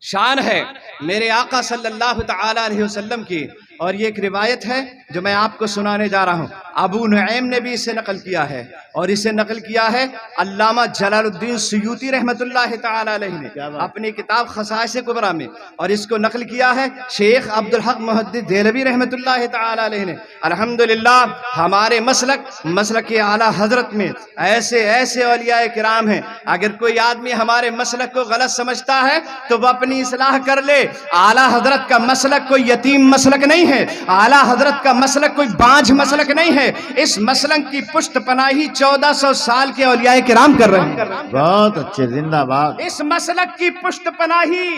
شان ہے میرے آقا صلی اللہ تعالی علیہ وسلم کی، اور یہ ایک روایت ہے جو میں آپ کو سنانے جا رہا ہوں۔ ابو نعیم نے بھی اسے نقل کیا ہے، اور اسے نقل کیا ہے علامہ جلال الدین سیوطی رحمۃ اللہ تعالی علیہ نے اپنی کتاب خصائص کبریٰ میں، اور اس کو نقل کیا ہے شیخ عبدالحق محدث دہلوی رحمۃ اللہ تعالی علیہ نے۔ الحمدللہ ہمارے مسلک اعلیٰ حضرت میں ایسے اولیاء کرام ہیں، اگر کوئی آدمی ہمارے مسلک کو غلط سمجھتا ہے تو وہ اپنی اصلاح کر لے۔ اعلیٰ حضرت کا مسلک کوئی یتیم مسلک نہیں ہے، اعلیٰ حضرت کا مسلک کوئی بانجھ مسلک نہیں ہے۔ اس مسلک کی پشت پناہی 1400 سال کے اولیاء کرام کر رہے ہیں۔ بہت اچھے، زندہ باد۔ اس مسلک کی پشت پناہی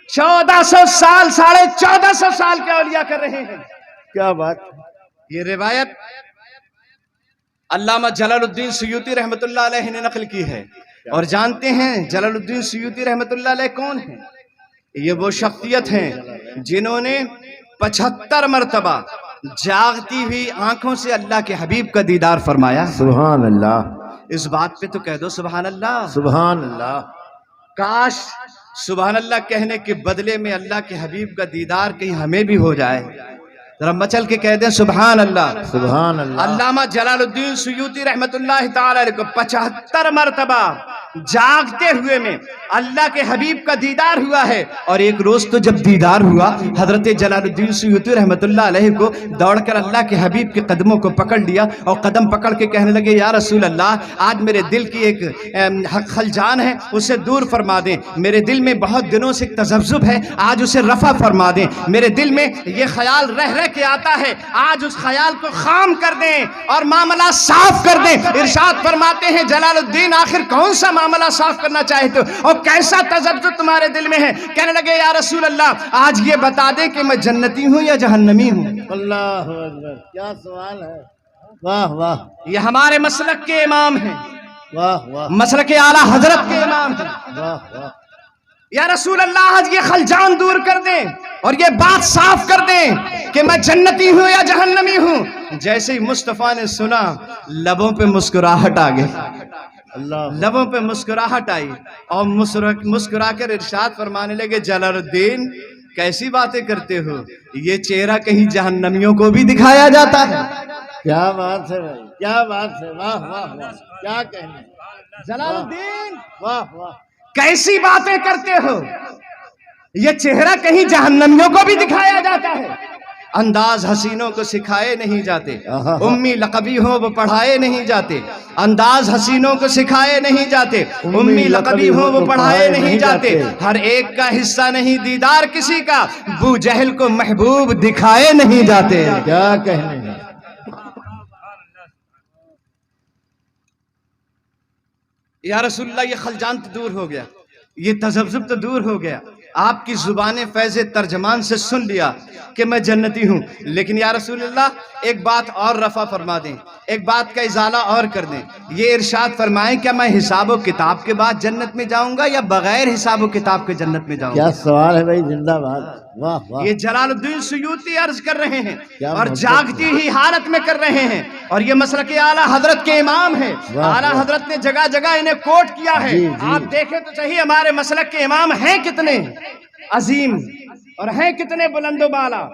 1400 سال، 1450 سال کے اولیاء کر رہے ہیں۔ کیا بات! یہ روایت علامہ جلال الدین سیوطی رحمۃ اللہ علیہ نے نقل کی ہے۔ اور جانتے ہیں جلال الدین سیوطی رحمۃ اللہ علیہ کون ہیں؟ یہ وہ شخصیت ہیں جنہوں نے 75 مرتبہ جاگتی ہوئی آنکھوں سے اللہ کے حبیب کا دیدار فرمایا۔ سبحان اللہ، اس بات پہ تو کہہ دو سبحان اللہ۔ سبحان اللہ۔ کاش سبحان اللہ کہنے کے بدلے میں اللہ کے حبیب کا دیدار کہیں ہمیں بھی ہو جائے۔ ذرا مچل کے کہہ دیں سبحان اللہ، سبحان اللہ۔ علامہ جلال الدین سیوطی رحمۃ اللہ تعالی علیہ کو 75 مرتبہ جاگتے ہوئے میں اللہ کے حبیب کا دیدار ہوا ہے۔ اور ایک روز تو جب دیدار ہوا، حضرت جلال الدین سیوطی رحمۃ اللہ علیہ کو دوڑ کر اللہ کے حبیب کے قدموں کو پکڑ لیا، اور قدم پکڑ کے کہنے لگے یا رسول اللہ، آج میرے دل کی ایک خلجان ہے، اسے دور فرما دیں۔ میرے دل میں بہت دنوں سے ایک تذبذب ہے، آج اسے رفع فرما دیں۔ میرے دل میں یہ خیال رہ کے آتا ہے، آج اس خیال کو خام کر دیں اور معاملہ صاف کر دیں۔ ارشاد فرماتے ہیں جلال الدین آخر کون سا معاملہ صاف کرنا چاہتے ہو، اور کیسا تذبذب تمہارے دل میں ہے؟ کہنے لگے یا رسول اللہ، آج یہ بتا دیں کہ میں جنتی ہوں یا جہنمی ہوں۔ اللہ اکبر، کیا سوال ہے! واہ واہ، یہ ہمارے مسلک کے امام ہیں، واہ واہ، مسلک اعلیٰ حضرت کے امام ہیں۔ واہ واہ۔ یا رسول اللہ آج یہ خلجان دور کر دیں اور یہ بات صاف کر دیں کہ میں جنتی ہوں یا جہنمی ہوں۔ جیسے ہی مصطفیٰ نے سنا، لبوں پہ مسکراہٹ آ گئی، اللہ، لبوں پہ مسکراہٹ آئی، اور مسکرا کر ارشاد فرمانے لگے جلال الدین کیسی باتیں کرتے ہو، یہ چہرہ کہیں جہنمیوں کو بھی دکھایا جاتا ہے۔ کیا بات ہے بھائی، کیا بات ہے! واہ واہ واہ، کیا کہنے! جلال الدین واہ واہ، کیسی باتیں کرتے ہو، یہ چہرہ کہیں جہنمیوں کو بھی دکھایا جاتا ہے۔ انداز حسینوں کو سکھائے نہیں جاتے، امی لقبی ہو وہ پڑھائے نہیں جاتے۔ انداز حسینوں کو سکھائے نہیں جاتے، امی لقبی ہو وہ پڑھائے نہیں جاتے۔ ہر ایک کا حصہ نہیں دیدار کسی کا، ابو جہل کو محبوب دکھائے نہیں جاتے۔ کیا کہنے! یا رسول اللہ یہ خلجان تو دور ہو گیا، یہ تذبذب تو دور ہو گیا، آپ کی زبان فیض ترجمان سے سن لیا کہ میں جنتی ہوں، لیکن یا رسول اللہ ایک بات اور رفع فرما دیں، ایک بات کا ازالہ اور کر دیں۔ یہ ارشاد فرمائیں کیا میں حساب و کتاب کے بعد جنت میں جاؤں گا یا بغیر حساب و کتاب کے جنت میں جاؤں گا؟ کیا سوال ہے بھائی، زندہ باد! واہ واہ، یہ جلال الدین سیوطی عرض کر رہے ہیں کیا اور محبت جاگتی ہی حالت میں کر رہے ہیں، اور یہ مسلک اعلیٰ حضرت کے امام ہیں۔ واہ اعلیٰ واہ، حضرت نے جگہ جگہ انہیں کوٹ کیا ہے۔ جی جی، آپ دیکھیں تو صحیح ہمارے مسلک کے امام ہیں کتنے عظیم اور ہیں کتنے بلند و بالا،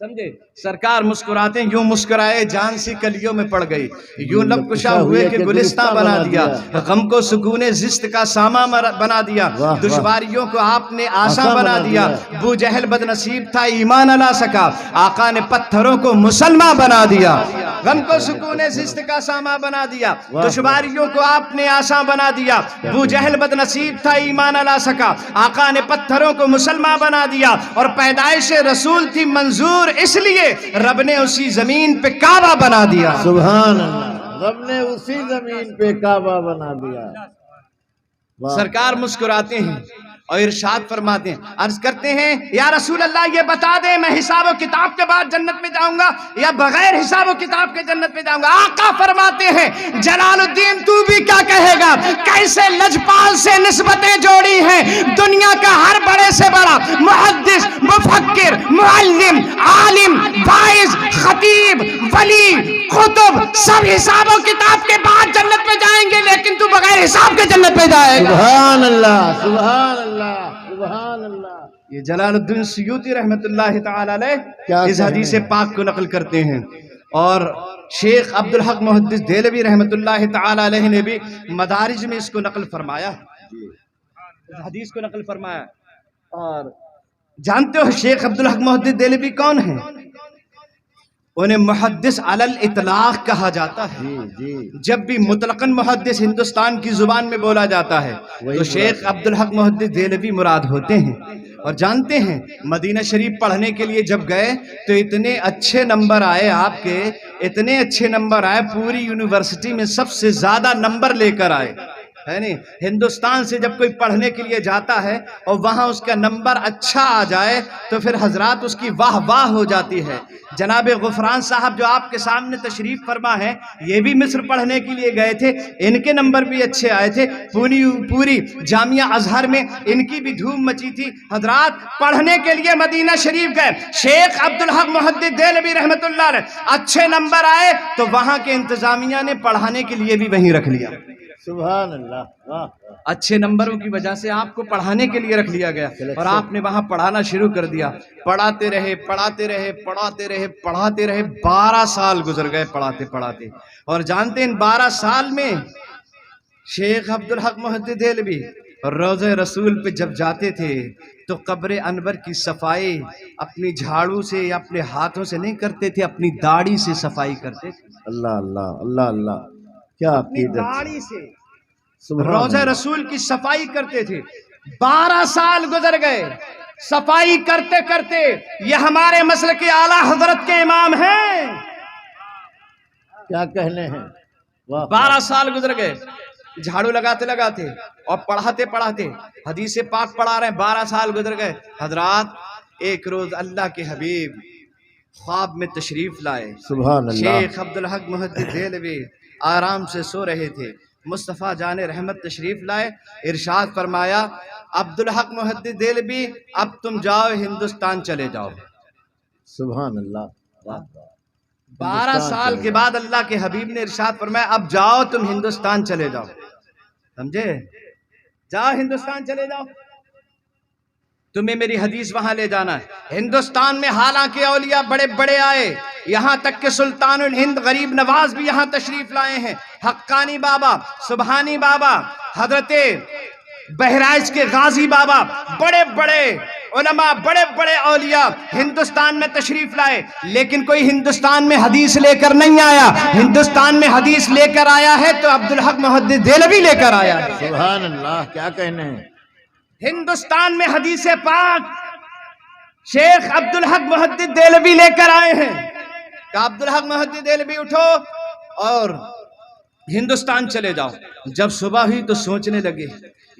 سمجھے؟ سرکار مسکراتے ہیں، یوں مسکرائے جان سی کلیوں میں پڑ گئی، یوں لب کشا ہوئے کہ گلستان بنا دیا، غم کو سکون زست کا ساما بنا دیا، دشواریوں کو آپ نے آسان بنا دیا۔ ابو جہل بد نصیب تھا ایمان نہ لا سکا، آقا نے پتھروں کو مسلمان بنا دیا۔ غم کو سکون زست کا ساما بنا دیا، دشواریوں کو آپ نے آسان بنا دیا۔ ابو جہل بد نصیب تھا ایمان نہ لا سکا، آقا نے پتھروں کو مسلمان بنا دیا۔ اور پیدائش رسول تھی منظور اس لیے رب نے اسی زمین پہ کعبہ بنا دیا۔ سبحان اللہ، رب نے اسی زمین پہ کعبہ بنا دیا۔ سرکار مسکراتے ہیں اور ارشاد فرماتے ہیں، عرض کرتے ہیں یا رسول اللہ یہ بتا دیں میں حساب و کتاب کے بعد جنت میں جاؤں گا یا بغیر حساب و کتاب کے جنت میں جاؤں گا؟ آقا فرماتے ہیں جلال الدین تو بھی کیا کہے گا، کیسے لجپال سے نسبتیں جوڑی ہیں۔ دنیا کا ہر بڑے سے بڑا محدث، مفکر، معلم، عالم، واعظ، خطیب، ولی، قطب سب حساب و کتاب کے بعد جنت میں جائیں گے، لیکن تو بغیر حساب کے جنت میں جائے گا۔ سبحان اللہ، سبحان اللہ۔ سبحان اللہ. یہ جلال الدین سیوطی رحمت اللہ تعالی علیہ کیا اس کہنے حدیث ہیں؟ پاک کو نقل کرتے ہیں، اور شیخ عبدالحق محدث دہلوی رحمت اللہ تعالی علیہ نے بھی مدارج میں اس کو نقل فرمایا ہے، اس حدیث کو نقل فرمایا. اور جانتے ہو شیخ عبدالحق محدث دہلوی کون ہیں؟ انہیں محدث علی الاطلاق کہا جاتا ہے. جی جی جب بھی مطلقاً محدث ہندوستان کی زبان میں بولا جاتا ہے وہی تو شیخ عبدالحق محدث دہلوی مراد ہوتے ہیں. اور جانتے ہیں مدینہ شریف پڑھنے کے لیے جب گئے تو اتنے اچھے نمبر آئے، آپ کے اتنے اچھے نمبر آئے، پوری یونیورسٹی میں سب سے زیادہ نمبر لے کر آئے، ہے نہیں؟ ہندوستان سے جب کوئی پڑھنے کے لیے جاتا ہے اور وہاں اس کا نمبر اچھا آ جائے تو پھر حضرات اس کی واہ واہ ہو جاتی ہے. جناب غفران صاحب جو آپ کے سامنے تشریف فرما ہے، یہ بھی مصر پڑھنے کے لیے گئے تھے، ان کے نمبر بھی اچھے آئے تھے، پوری جامعہ ازہر میں ان کی بھی دھوم مچی تھی. حضرات پڑھنے کے لیے مدینہ شریف گئے، شیخ عبدالحق محدث دہلوی رحمت اللہ علیہ اچھے نمبر آئے تو وہاں کے انتظامیہ نے پڑھانے کے لیے بھی وہیں رکھ لیا. سبحان اللہ. واہ اچھے نمبروں کی وجہ سے آپ کو پڑھانے کے لیے رکھ لیا گیا اور آپ نے وہاں پڑھانا شروع کر دیا. پڑھاتے رہے 12 سال گزر گئے پڑھاتے پڑھاتے. اور جانتے ہیں ان 12 سال میں شیخ عبدالحق محدث دہلوی روضہ رسول پہ جب جاتے تھے تو قبر انور کی صفائی اپنی جھاڑو سے یا اپنے ہاتھوں سے نہیں کرتے تھے، اپنی داڑھی سے صفائی کرتے تھے. اللہ اللہ اللہ اللہ. کیا اپنی عقیدت. داڑھی سے سبحان روضہ اللہ. رسول کی صفائی کرتے تھے. 12 سال گزر گئے صفائی کرتے کرتے. یہ ہمارے مسلک کے اعلیٰ حضرت کے امام ہیں. کیا کہنے ہیں. واہ 12 سال گزر گئے جھاڑو لگاتے لگاتے اور پڑھاتے پڑھاتے حدیث پاک پڑھا رہے ہیں. 12 سال گزر گئے. حضرات ایک روز اللہ کے حبیب خواب میں تشریف لائے. سبحان اللہ. شیخ عبدالحق محدث دہلوی آرام سے سو رہے تھے. مصطفیٰ جان رحمت تشریف لائے، ارشاد فرمایا عبدالحق محدث دہلوی اب تم جاؤ ہندوستان چلے جاؤ. سبحان اللہ. واہ 12 سال کے بعد اللہ کے حبیب نے ارشاد فرمایا اب جاؤ تم ہندوستان چلے جاؤ. سمجھے؟ جاؤ ہندوستان چلے جاؤ، تمہیں میری حدیث وہاں لے جانا ہے. ہندوستان میں حالانکہ اولیاء بڑے بڑے آئے، یہاں تک کہ سلطان الہند غریب نواز بھی یہاں تشریف لائے ہیں. حقانی بابا، سبحانی بابا، حضرت بہرائچ کے غازی بابا، بڑے بڑے علماء، بڑے بڑے اولیاء ہندوستان میں تشریف لائے. لیکن کوئی ہندوستان میں حدیث لے کر نہیں آیا. ہندوستان میں حدیث لے کر آیا ہے تو عبدالحق محدث دہلوی لے کر آیا ہے. سبحان اللہ. کیا کہنے ہیں. ہندوستان میں حدیث پاک شیخ عبدالحق محدث دہلوی لے کر آئے ہیں. کہ عبدالحق محدث دہلوی اٹھو اور ہندوستان چلے جاؤ. جب صبح ہوئی تو سوچنے لگے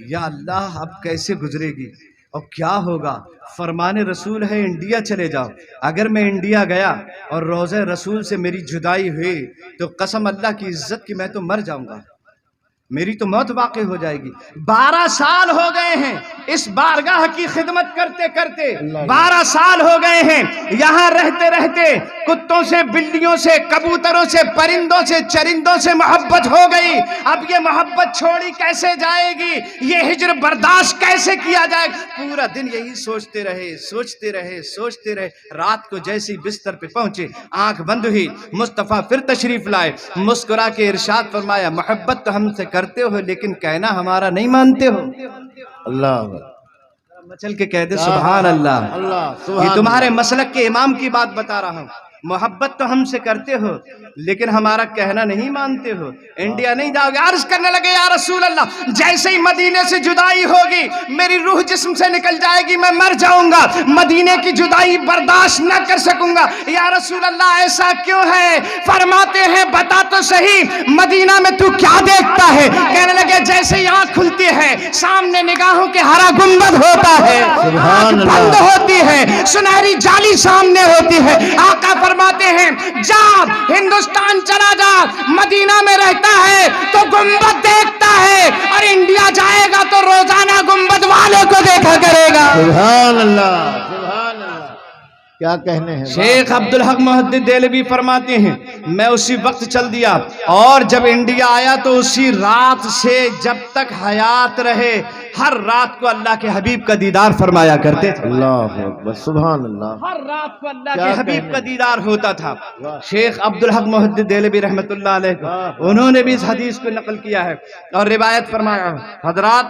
یا اللہ اب کیسے گزرے گی اور کیا ہوگا. فرمان رسول ہے انڈیا چلے جاؤ. اگر میں انڈیا گیا اور روضہ رسول سے میری جدائی ہوئی تو قسم اللہ کی عزت کی میں تو مر جاؤں گا، میری تو موت واقع ہو جائے گی. 12 سال ہو گئے ہیں اس بارگاہ کی خدمت کرتے کرتے. 12 سال ہو گئے ہیں یہاں رہتے رہتے. کتوں سے، بلیوں سے، کبوتروں سے، پرندوں سے، چرندوں سے محبت ہو گئی. اب یہ محبت چھوڑی کیسے جائے گی، یہ ہجر برداشت کیسے کیا جائے گا. پورا دن یہی سوچتے رہے سوچتے رہے سوچتے رہے. رات کو جیسی بستر پہ پہنچے آنکھ بند ہوئی، مصطفیٰ پھر تشریف لائے. مسکرا کے ارشاد فرمایا محبت تو ہم سے کرتے ہو لیکن کہنا ہمارا نہیں مانتے ہو. اللہ مچل کے کہہ دے سبحان اللہ. اللہ. یہ تمہارے مسلک کے امام کی بات بتا رہا ہوں. محبت تو ہم سے کرتے ہو لیکن ہمارا کہنا نہیں مانتے ہو. انڈیا نہیں جاؤ گے. عرض کرنے لگے یا رسول اللہ جیسے ہی مدینے سے جدائی ہوگی میری روح جسم سے نکل جائے گی، میں مر جاؤں گا، مدینے کی جدائی برداشت نہ کر سکوں گا. یا رسول اللہ ایسا کیوں ہے؟ فرماتے ہیں بتا تو صحیح مدینہ میں تو کیا دیکھتا ہے؟ کہنے لگے جیسے ہی آنکھ کھلتی ہے سامنے نگاہوں کے ہرا گنبد ہوتا ہے، آنکھ بند ہوتی ہے، سنہری جالی سامنے ہوتی ہے. آقا فرماتے ہیں جا ہندوستان چلا جا، مدینہ میں رہتا ہے تو گنبد دیکھتا ہے اور انڈیا جائے گا تو روزانہ گنبد والے کو دیکھا کرے گا. سبحان اللہ. سبحان اللہ. کیا کہنے ہیں شیخ عبدالحق محدث دہلوی فرماتے ہیں میں اسی وقت چل دیا اور جب انڈیا آیا تو اسی رات سے جب تک حیات رہے ہر رات کو اللہ کے حبیب کا دیدار فرمایا کرتے تھے. اللہ اکبر سبحان اللہ. ہر رات کو اللہ کے حبیب کا دیدار ہوتا تھا. شیخ عبدالحق محدث دہلوی رحمۃ اللہ علیہ انہوں نے بھی اس حدیث کو نقل کیا ہے اور روایت فرمایا. حضرات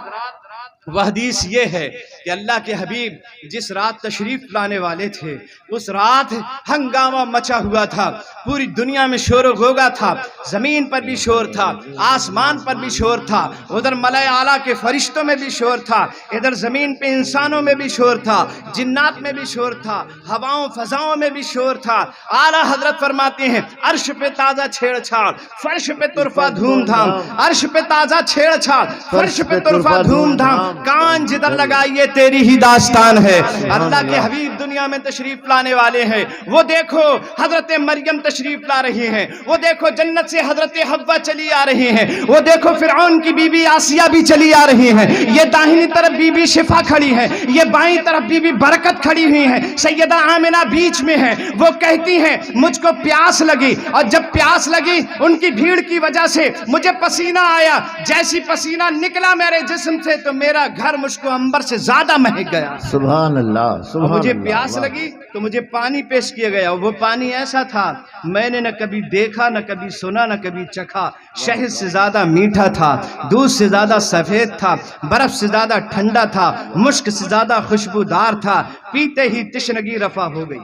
وہ حدیث یہ ہے کہ اللہ کے حبیب جس رات تشریف لانے والے تھے اس رات ہنگامہ مچا ہوا تھا. پوری دنیا میں شور و غوغا تھا. زمین پر بھی شور تھا, آسمان پر بھی شور تھا, ادھر ملائے اعلیٰ کے فرشتوں میں بھی شور تھا, ادھر زمین پہ انسانوں میں بھی شور تھا, جنات میں بھی شور تھا, ہواؤں فضاؤں میں بھی شور تھا. اعلیٰ حضرت فرماتے ہیں عرش پہ تازہ چھیڑ چھاڑ, فرش پہ طرفہ دھوم دھام. عرش پہ تازہ چھیڑ چھاڑ, فرش پہ طرفہ دھوم دھام. کان جدھر لگائیے تیری ہی داستان ہے. اللہ کے حبیب دنیا میں تشریف لانے والے ہیں. وہ دیکھو حضرت مریم تشریف لا رہی ہیں, وہ دیکھو جنت سے حضرت حوا چلی آ رہی ہیں, وہ دیکھو فرعون کی بی بی آسیہ بھی چلی آ رہی ہیں. یہ داہنی طرف بی بی شفا کھڑی ہے, یہ بائیں طرف بی بی برکت کھڑی ہوئی ہیں. سیدہ آمنہ بیچ میں ہے. وہ کہتی ہیں مجھ کو پیاس لگی, اور جب پیاس لگی ان کی بھیڑ کی وجہ سے مجھے پسینہ آیا. جیسی پسینہ نکلا میرے جسم سے تو میرا گھر مجھ کو عنبر سے زیادہ مہک گیا. سبحان اللہ سبحان مجھے اللہ. پیاس لگی تو مجھے پانی پیش کیا گیا. وہ پانی ایسا تھا میں نے نہ کبھی دیکھا, نہ کبھی سنا, نہ کبھی چکھا. شہد سے زیادہ میٹھا تھا, دودھ سے زیادہ سفید تھا, برف سے زیادہ ٹھنڈا تھا, مشک سے زیادہ خوشبودار تھا. پیتے ہی تشنگی رفع ہو گئی.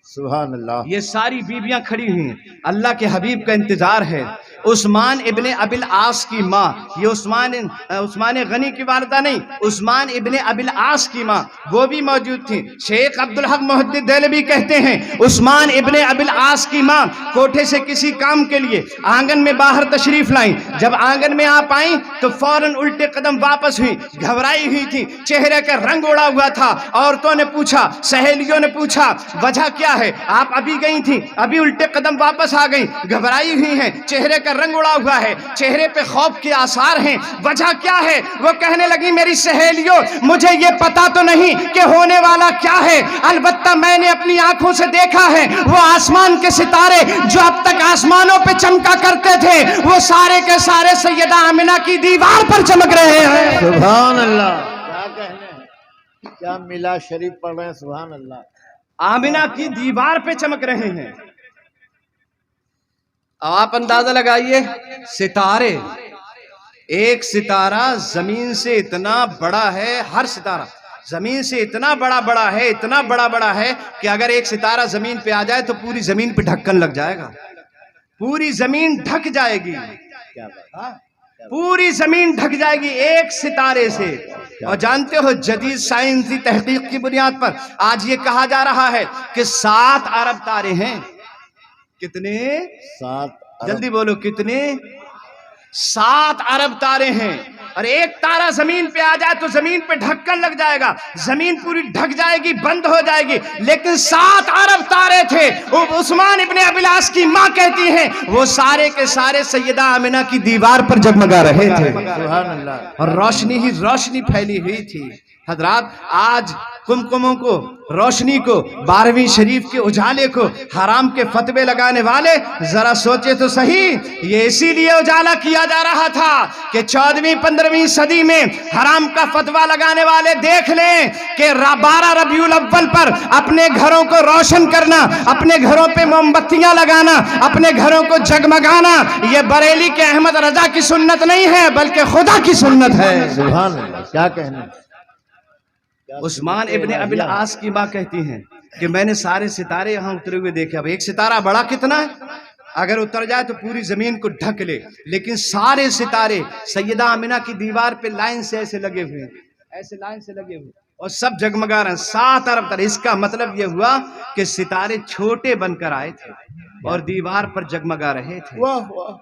سبحان اللہ. یہ ساری بیویاں کھڑی ہوئی ہیں, اللہ کے حبیب کا انتظار ہے. عثمان ابن ابی العاص کی ماں, یہ عثمان غنی کی والدہ نہیں, عثمان ابن ابی العاص کی ماں وہ بھی موجود تھی. شیخ عبدالحق محدث دہلوی کہتے ہیں عثمان ابن ابی العاص کی ماں کوٹھے سے کسی کام کے لیے آنگن میں باہر تشریف لائیں. جب آنگن میں آپ آئیں تو فوراً الٹے قدم واپس ہوئی, گھبرائی ہوئی تھی, چہرے کا رنگ اڑا ہوا تھا. عورتوں نے پوچھا, سہیلیوں نے پوچھا وجہ کیا ہے, آپ ابھی گئی تھی, ابھی الٹے قدم واپس آ گئی, گھبرائی ہوئی ہیں, چہرے کا رنگ اڑا ہوا ہے, چہرے پہ خوف کے آثار ہیں, وجہ کیا ہے؟ وہ کہنے لگی میری سہیلیوں مجھے یہ پتا تو نہیں کہ ہونے والا کیا ہے, البتہ میں نے اپنی آنکھوں سے دیکھا ہے وہ آسمان کے ستارے جو اب تک آسمانوں پہ چمکا کرتے تھے وہ سارے کے سارے سیدہ آمنہ کی دیوار پر چمک رہے ہیں. سبحان اللہ. کیا کہنے ہیں, کیا ملا شریف پڑھ رہے ہیں. سبحان اللہ. آمنہ کی دیوار پہ چمک رہے ہیں. آپ اندازہ لگائیے ستارے, ایک ستارہ زمین سے اتنا بڑا ہے, ہر ستارہ زمین سے اتنا بڑا ہے, اتنا بڑا ہے کہ اگر ایک ستارہ زمین پہ آ جائے تو پوری زمین پہ ڈھکن لگ جائے گا, پوری زمین ڈھک جائے گی, پوری زمین ڈھک جائے گی ایک ستارے سے. اور جانتے ہو جدید سائنسی تحقیق کی بنیاد پر آج یہ کہا جا رہا ہے کہ 7 ارب تارے ہیں. کتنے؟ 7 جلدی بولو کتنے؟ 7 ارب تارے ہیں. اور ایک تارہ زمین پہ آ جائے تو زمین پہ ڈھکن لگ جائے گا, زمین پوری ڈھک جائے گی, بند ہو جائے گی. لیکن 7 ارب تارے تھے. عثمان ابن ابی العاص کی ماں کہتی ہیں وہ سارے کے سارے سیدہ آمنہ کی دیوار پر جگمگا رہے تھے. سبحان اللہ. اور روشنی ہی روشنی پھیلی ہوئی تھی. حضرات آج کمکموں کو, روشنی کو, 12ویں شریف کے اجالے کو حرام کے فتوے لگانے والے ذرا سوچے تو صحیح, یہ اسی لیے اجالا کیا جا رہا تھا کہ 14ویں 15ویں صدی میں حرام کا فتوہ لگانے والے دیکھ لیں کہ 12 ربیع الاول پر اپنے گھروں کو روشن کرنا, اپنے گھروں پہ موم بتیاں لگانا, اپنے گھروں کو جگمگانا یہ بریلی کے احمد رضا کی سنت نہیں ہے بلکہ خدا کی سنت ہے. سبحان اللہ. کیا کہنے. عثمان ابن ابی العاص کی ماں کہتی ہیں کہ میں نے سارے ستارے یہاں اترے ہوئے دیکھے. اب ایک ستارہ بڑا کتنا ہے, اگر اتر جائے تو پوری زمین کو ڈھک لے, لیکن سارے ستارے سیدہ آمنہ کی دیوار پہ لائن سے ایسے لگے ہوئے ہیں, ایسے لائن سے لگے ہوئے اور سب جگمگا رہے ہیں. 7 ارب تارے. اس کا مطلب یہ ہوا کہ ستارے چھوٹے بن کر آئے تھے اور دیوار پر جگمگا رہے تھے. واہ واہ.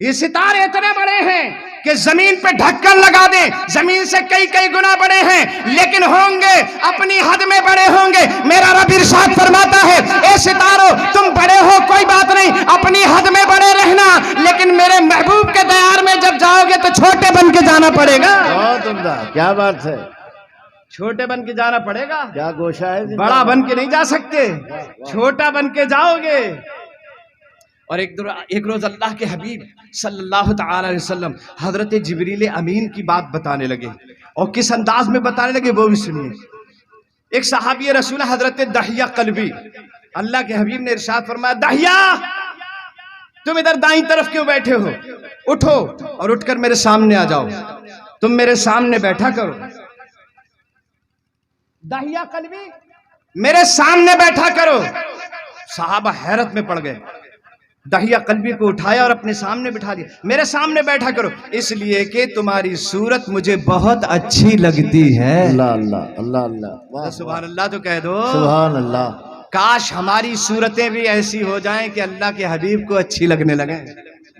یہ ستارے اتنے بڑے ہیں کہ زمین پہ ڈھکن لگا دیں, زمین سے کئی گنا بڑے ہیں, لیکن ہوں گے اپنی حد میں بڑے ہوں گے. میرا رب ارشاد فرماتا ہے اے ستاروں تم بڑے ہو کوئی بات نہیں, اپنی حد میں بڑے رہنا, لیکن میرے محبوب کے دیار میں جب جاؤ گے تو چھوٹے بن کے جانا پڑے گا. بہت عمدہ. کیا بات ہے. چھوٹے بن کے جانا پڑے گا، کیا گوشہ ہے، بڑا بن کے نہیں جا سکتے، چھوٹا بن کے جاؤ گے۔ اور ایک روز اللہ کے حبیب صلی اللہ تعالی علیہ وسلم حضرت جبریل امین کی بات بتانے لگے، اور کس انداز میں بتانے لگے وہ بھی سنیے۔ ایک صحابی رسول حضرت دحیہ قلبی، اللہ کے حبیب نے ارشاد فرمایا، دحیہ تم ادھر دائیں طرف کیوں بیٹھے ہو، اٹھو اور اٹھ کر میرے سامنے آ جاؤ، تم میرے سامنے بیٹھا کرو۔ دحیہ قلبی میرے سامنے بیٹھا کرو۔ صحابہ حیرت میں پڑ گئے، دحیہ قلبی کو اٹھایا اور اپنے سامنے بٹھا دیا، میرے سامنے بیٹھا کرو، اس لیے کہ تمہاری صورت مجھے بہت اچھی لگتی ہے۔ اللہ اللہ اللہ اللہ، واہ سبحان اللہ تو کہہ دو، سبحان اللہ۔ کاش ہماری صورتیں بھی ایسی ہو جائیں کہ اللہ کے حبیب کو اچھی لگنے لگیں۔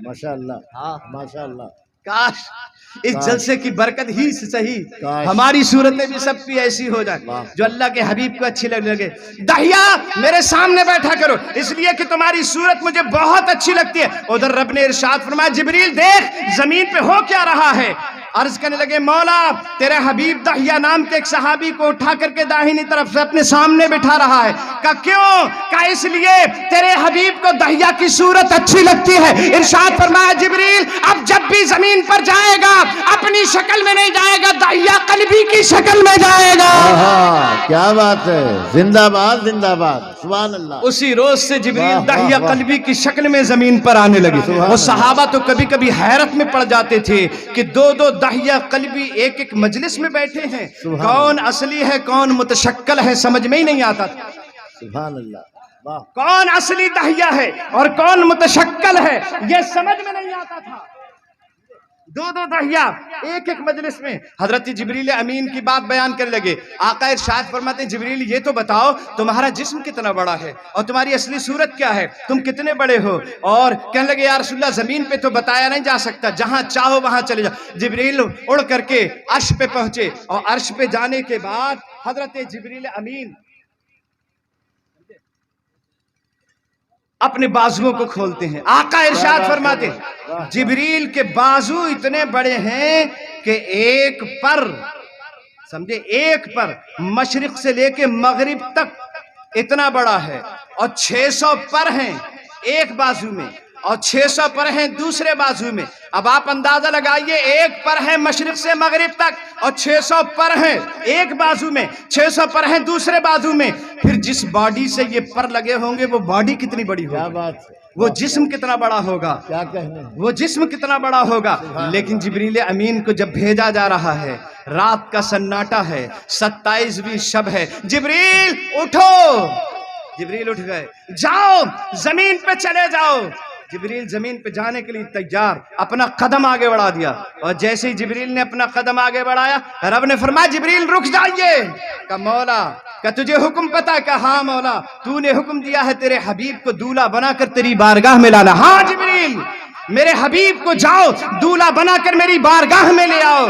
ماشاء اللہ، ہاں ماشاء اللہ، کاش اس جلسے کی برکت ہی سے صحیح کاش ہماری صورتیں بھی سب کی ایسی ہو جائیں جو اللہ کے حبیب کو اچھی لگنے لگے۔ دحیہ میرے سامنے بیٹھا کرو، اس لیے کہ تمہاری صورت مجھے بہت اچھی لگتی ہے۔ ادھر رب نے ارشاد فرمایا، جبریل دیکھ زمین پہ ہو کیا رہا ہے۔ عرض کرنے لگے، مولا تیرے حبیب دحیہ نام کے ایک صحابی کو اٹھا کر کے داہنی طرف سے اپنے سامنے بٹھا رہا ہے۔ کہا کیوں؟ کہا اس لیے تیرے حبیب کو دحیہ کی صورت اچھی لگتی ہے۔ ارشاد فرمایا، جبریل اب جب بھی زمین پر جائے گا اپنی شکل میں نہیں جائے گا، دحیہ قلبی کی شکل میں جائے گا۔ کیا بات ہے، زندہ باد زندہ باد، سبحان اللہ۔ اسی روز سے جبریل دحیہ قلبی کی شکل میں زمین پر آنے لگے۔ وہ صحابہ تو کبھی کبھی حیرت میں پڑ جاتے تھے کہ دو دحیہ قلبی ایک ایک مجلس میں بیٹھے ہیں، کون اصلی ہے کون متشکل ہے سمجھ میں ہی نہیں آتا تھا۔ سبحان اللہ، واہ، کون اصلی دحیہ ہے اور کون متشکل ہے یہ سمجھ میں نہیں آتا تھا۔ دو دحیہ ایک ایک مجلس میں حضرت جبریل امین کی بات بیان کرنے لگے۔ آقا ارشاد فرماتے ہیں، جبریل یہ تو بتاؤ تمہارا جسم کتنا بڑا ہے اور تمہاری اصلی صورت کیا ہے، تم کتنے بڑے ہو؟ اور کہنے لگے، یا رسول اللہ زمین پہ تو بتایا نہیں جا سکتا، جہاں چاہو وہاں چلے جاؤ۔ جبریل اڑ کر کے عرش پہ پہنچے، اور عرش پہ جانے کے بعد حضرت جبریل امین اپنے بازوؤں کو کھولتے ہیں۔ آقا ارشاد فرماتے ہیں، جبریل کے بازو اتنے بڑے ہیں کہ ایک پر، سمجھے، ایک پر مشرق سے لے کے مغرب تک اتنا بڑا ہے، اور 600 پر ہیں ایک بازو میں، اور 600 پر ہیں دوسرے بازو میں۔ اب آپ اندازہ لگائیے، ایک پر ہے مشرق سے مغرب تک اور 600 پر ہیں ایک بازو میں، 600 پر ہیں دوسرے بازو میں۔ پھر جس باڈی سے یہ پر لگے ہوں گے وہ باڈی کتنی بڑی کیا ہوگی، بات ہے، وہ جسم کتنا بڑا ہوگا، کیا کہنے ہیں، وہ جسم کتنا بڑا ہوگا۔ لیکن جبریل امین کو جب بھیجا جا رہا ہے، رات کا سناٹا ہے، 27ویں شب ہے، جبریل اٹھو، جبریل اٹھ گئے، جاؤ زمین پہ چلے جاؤ۔ جبریل زمین پہ جانے کے لیے تیار، اپنا قدم آگے بڑھا دیا، اور جیسے ہی جبریل نے اپنا قدم آگے بڑھایا، رب نے فرمایا، جبریل رک جائیے۔ کہا مولا، کہا تجھے حکم پتا؟ کہا ہاں مولا، تو نے حکم دیا ہے تیرے حبیب کو دولہا بنا کر تیری بارگاہ میں لانا۔ ہاں جبریل، میرے حبیب کو جاؤ دولہا بنا کر میری بارگاہ میں لے آؤ،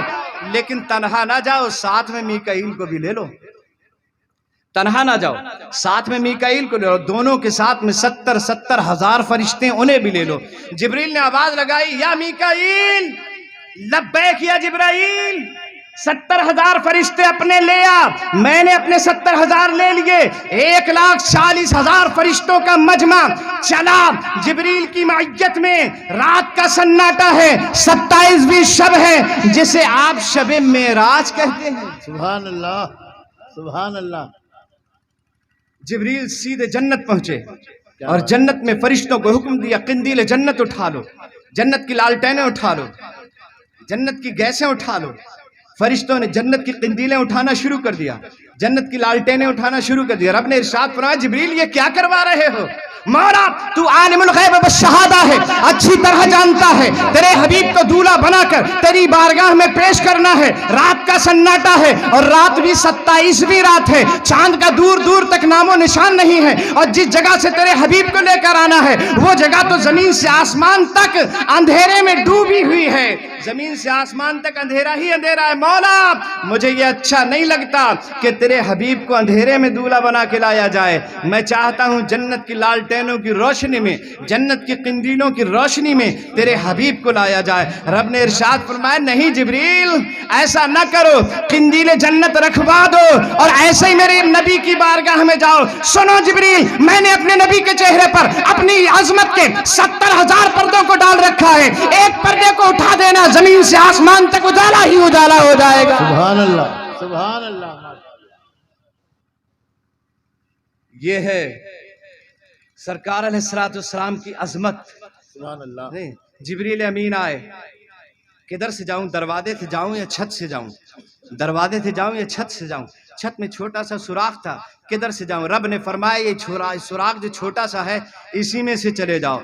لیکن تنہا نہ جاؤ، ساتھ میں میکائیل کو بھی لے لو۔ تنہا نہ جاؤ، ساتھ میں میکائیل کو لے لو، دونوں کے ساتھ میں 70 ہزار فرشتے انہیں بھی لے لو۔ جبریل نے آواز لگائی، یا میکائیل، لبیک یا جبرائیل، 70,000 فرشتے اپنے لے آ۔ میں نے اپنے 70,000 لے لیے، 1,40,000 فرشتوں کا مجمع چلا جبریل کی معیت میں۔ رات کا سناٹا ہے، 27ویں شب ہے، جسے آپ شب معراج کہتے ہیں۔ سبحان اللہ، سبحان اللہ۔ جبریل سیدھے جنت پہنچے، اور جنت میں فرشتوں کو حکم دیا، قندیل جنت اٹھا لو، جنت کی لالٹینیں اٹھا لو، جنت کی گیسیں اٹھا لو۔ فرشتوں نے جنت کی قندیلیں اٹھانا شروع کر دیا، جنت کی لالٹینیں اٹھانا شروع کر دیا۔ رب نے ارشاد فرمایا، جبریل یہ کیا کروا رہے ہو؟ مولا تو عالم الغیب والشہادہ ہے، اچھی طرح جانتا ہے تیرے حبیب کو دولہا بنا کر تیری بارگاہ میں پیش کرنا ہے۔ رات کا سناٹا ہے، اور رات بھی 27ویں رات ہے، چاند کا دور دور تک نام و نشان نہیں ہے، اور جس جگہ سے تیرے حبیب کو لے کر آنا ہے وہ جگہ تو زمین سے آسمان تک اندھیرے میں ڈوبی ہوئی ہے، زمین سے آسمان تک اندھیرا ہی اندھیرا ہے۔ مولا مجھے یہ اچھا نہیں لگتا کہ تیرے حبیب کو اندھیرے میں دولہا بنا کے لایا جائے، میں چاہتا ہوں جنت کی لالٹین لالٹینوں کی روشنی میں، جنت کی قندیلوں کی روشنی میں تیرے حبیب کو لایا جائے۔ رب نے ارشاد فرمایا نہیں جبریل ایسا نہ کرو، قندیل جنت رکھوا دو اور ایسے ہی میرے نبی کی بارگاہ میں جاؤ۔ سنو جبریل، میں نے اپنے نبی کے چہرے پر اپنی عظمت کے 70,000 پردوں کو ڈال رکھا ہے، ایک پردے کو اٹھا دینا زمین سے آسمان تک اجالا ہی اجالا ہو جائے گا۔ سبحان اللہ، سبحان اللہ۔ یہ ہے سرکار علیہ السلام کی عظمت۔ سبحان اللہ۔ نہیں، جبریل امین آئے، کدھر سے جاؤں؟ دروازے سے جاؤں یا چھت سے جاؤں؟ دروازے سے جاؤں یا چھت سے جاؤں؟ چھت میں چھوٹا سا سوراخ تھا، کدھر سے جاؤں؟ رب نے فرمایا یہ سوراخ جو چھوٹا سا ہے اسی میں سے چلے جاؤ۔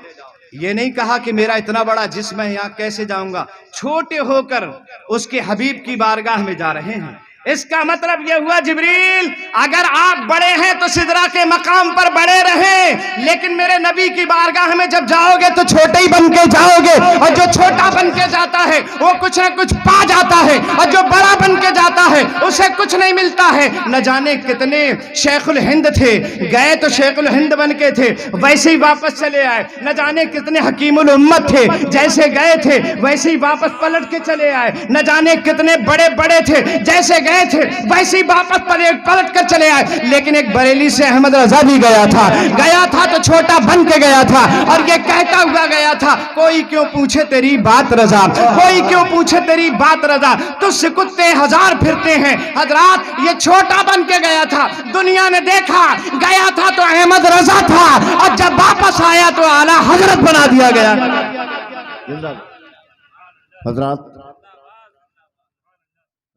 یہ نہیں کہا کہ میرا اتنا بڑا جسم ہے یہاں کیسے جاؤں گا، چھوٹے ہو کر اس کے حبیب کی بارگاہ میں جا رہے ہیں۔ اس کا مطلب یہ ہوا جبریل اگر آپ بڑے ہیں تو سدرا کے مقام پر بڑے رہیں، لیکن میرے نبی کی بارگاہ میں جب جاؤ گے تو چھوٹے ہی بن کے جاؤ گے، اور جو چھوٹا بن کے جاتا ہے وہ کچھ نہ کچھ پا جاتا ہے، اور جو بڑا بن کے جاتا ہے اسے کچھ نہیں ملتا ہے۔ نہ جانے کتنے شیخ الہند تھے، گئے تو شیخ الہند بن کے تھے ویسے ہی واپس چلے آئے۔ نہ جانے کتنے حکیم الامت تھے، جیسے گئے تھے ویسے ہی واپس پلٹ کے چلے آئے۔ نہ جانے کتنے بڑے بڑے تھے، جیسے گئے تھے ویسے ہی واپس پلٹ کر چلے آئے۔ لیکن ایک بریلی سے احمد رضا بھی گیا تھا تو چھوٹا بن کے گیا تھا، اور یہ کہتا ہوا گیا تھا کوئی کیوں پوچھے تیری بات رضا، کوئی کیوں پوچھے تیری بات رضا، تجھ سے کتے ہزار پھرتے ہیں۔ حضرات یہ چھوٹا بن کے گیا تھا، دنیا نے دیکھا، گیا تھا تو احمد رضا تھا، اور جب واپس آیا تو اعلیٰ حضرت بنا دیا گیا۔ حضرات